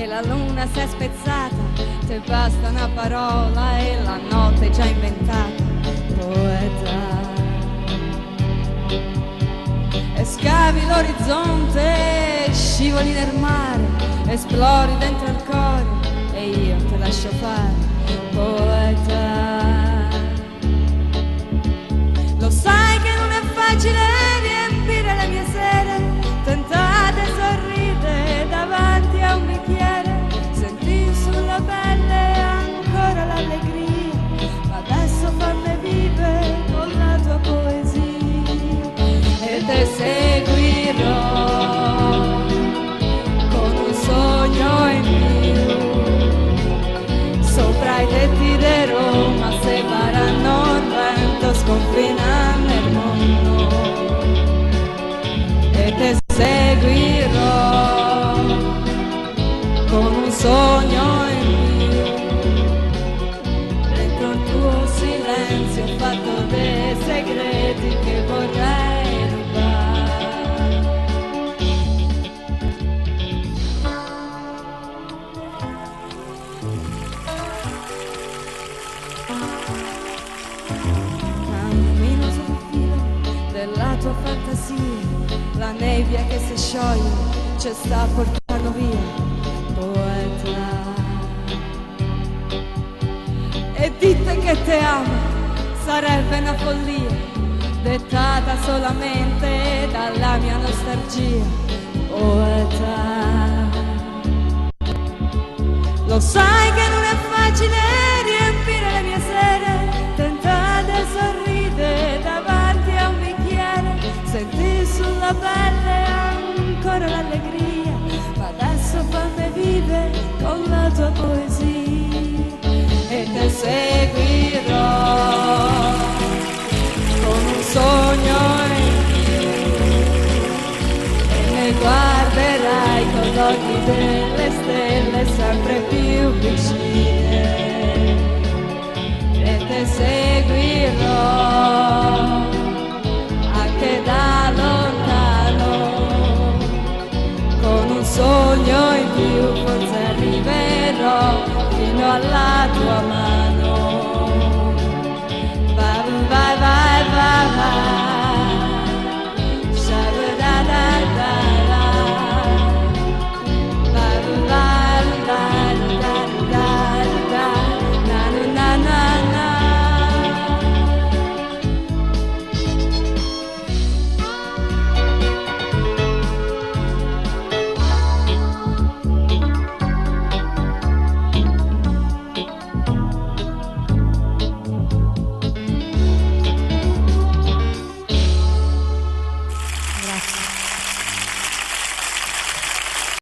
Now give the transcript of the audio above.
e la luna si è spezzata, te basta una parola e la notte è già inventata. Poeta, e scavi l'orizzonte, scivoli nel mare, esplori dentro il cuore e io te lascio fare. Poeta, lo sai che non è facile riempire le mie sere, tentate sorridere davanti a un bicchiere, senti sulla pelle ancora l'allegria, ma adesso fammi vivere con la tua poesia e te seguirò con un sogno in più sopra i tetti di Roma, separano il vento, sconfinando il mondo e te seguirò con un sogno in più dentro il tuo silenzio fatto dei segreti che vorrei rubare. Cammino sul filo della tua fantasia, la nebbia che si scioglie ci sta portando via. Poeta, e dite che te amo, sarebbe una follia dettata solamente dalla mia nostalgia. Poeta, lo sai che non è facile riempire le mie sere, tentate sorridere davanti a un bicchiere, senti sulla pelle ancora l'allegria, ma adesso fammi vivere con la tua poesia e te seguirò con un sogno in più e mi guarderai con gli occhi delle stelle sempre più vicine e te seguirò anche da lontano con un sogno in più, forse arriverò fino alla tua mano.